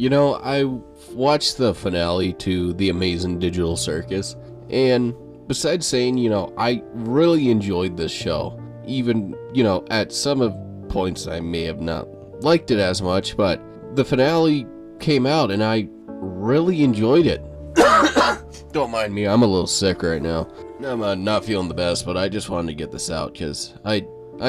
I watched the finale to The Amazing Digital Circus, and besides saying, I really enjoyed this show. Even, at some of points I may have not liked it as much, but the finale came out and I really enjoyed it. Don't mind me, I'm a little sick right now. I'm not feeling the best, but I just wanted to get this out because I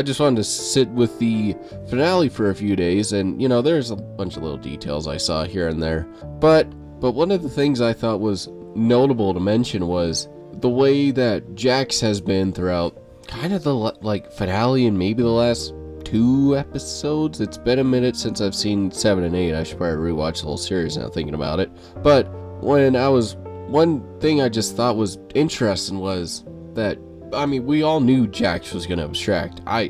just wanted to sit with the finale for a few days, and there's a bunch of little details I saw here and there. But one of the things I thought was notable to mention was the way that Jax has been throughout kind of the finale and maybe the last 2 episodes. It's been a minute since I've seen 7 and 8. I should probably rewatch the whole series now thinking about it. But one thing I just thought was interesting was that, we all knew Jax was going to abstract. I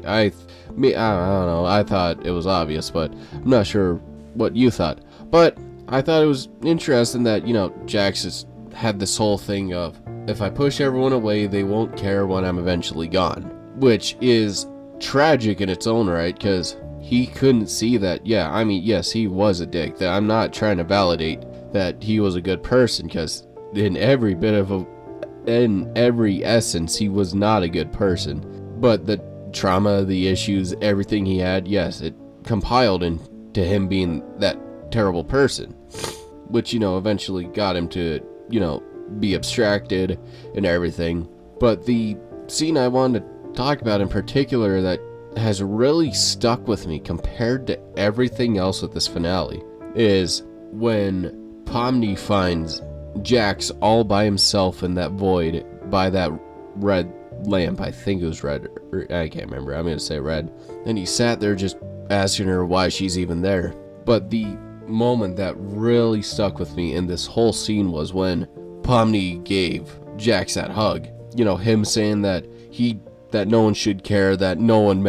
don't know, I thought it was obvious, but I'm not sure what you thought. But I thought it was interesting that, Jax has had this whole thing of, if I push everyone away, they won't care when I'm eventually gone. Which is tragic in its own right, because he couldn't see that, yes, he was a dick. That I'm not trying to validate that he was a good person, because in every essence, he was not a good person. But the trauma, the issues, everything he had, yes, it compiled into him being that terrible person, which, eventually got him to, be abstracted and everything. But the scene I wanted to talk about in particular that has really stuck with me compared to everything else with this finale is when Pomni finds Jax all by himself in that void by that red lamp. I think it was red, or I can't remember, I'm gonna say red. And he sat there just asking her why she's even there. But the moment that really stuck with me in this whole scene was when Pomni gave Jax that hug. Him saying that that no one should care, that no one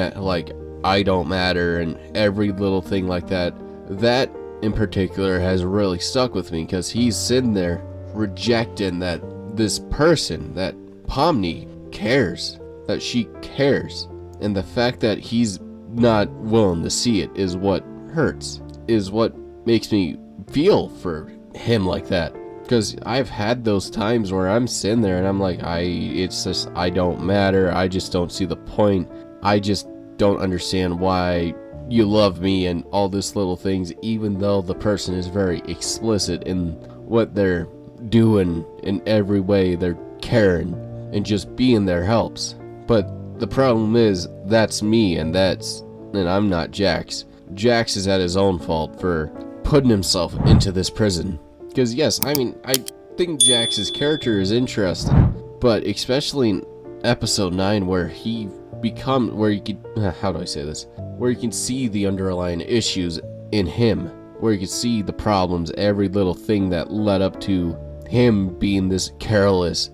I don't matter, and every little thing like that. That in particular has really stuck with me, because he's sitting there rejecting that this person, that Pomni cares, that she cares, and the fact that he's not willing to see it is what hurts, is what makes me feel for him like that. Because I've had those times where I'm sitting there and I'm like, I don't matter, I just don't see the point, I just don't understand why you love me and all this little things, even though the person is very explicit in what they're doing in every way. They're caring and just being there helps. But the problem is, that's me, and I'm not Jax. Jax is at his own fault for putting himself into this prison. Because yes, I think Jax's character is interesting, but especially in episode 9 where you can see the underlying issues in him, where you can see the problems, every little thing that led up to him being this careless,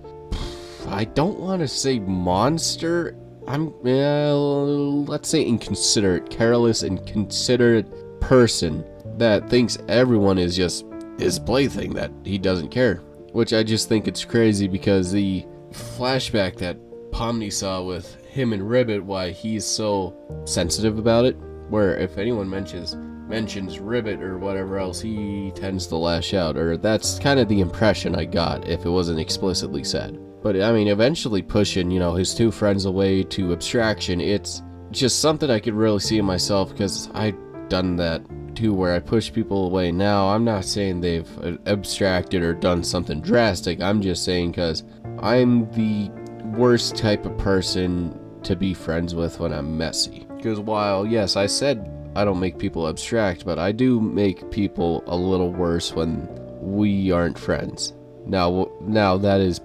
I don't want to say monster, let's say inconsiderate, careless, inconsiderate person that thinks everyone is just his plaything, that he doesn't care. Which I just think it's crazy, because the flashback that Pomni saw with him and Ribbit, why he's so sensitive about it, where if anyone mentions Ribbit or whatever else, he tends to lash out, or that's kind of the impression I got if it wasn't explicitly said. But eventually pushing, his 2 friends away to abstraction, it's just something I could really see in myself, because I've done that too, where I push people away. Now, I'm not saying they've abstracted or done something drastic, I'm just saying because I'm the worst type of person to be friends with when I'm messy. Because while, yes, I said I don't make people abstract, but I do make people a little worse when we aren't friends. Now that is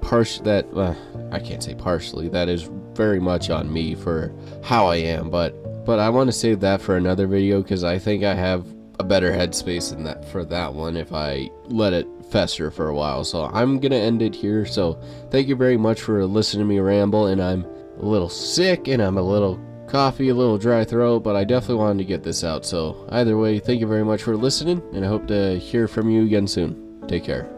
I can't say partially, that is very much on me for how I am, but I want to save that for another video, because I think I have a better headspace than that for that one if I let it fester for a while. So I'm gonna end it here. So thank you very much for listening to me ramble, and I'm a little sick and I'm a little coffee, a little dry throat, but I definitely wanted to get this out. So either way, thank you very much for listening, and I hope to hear from you again soon. Take care.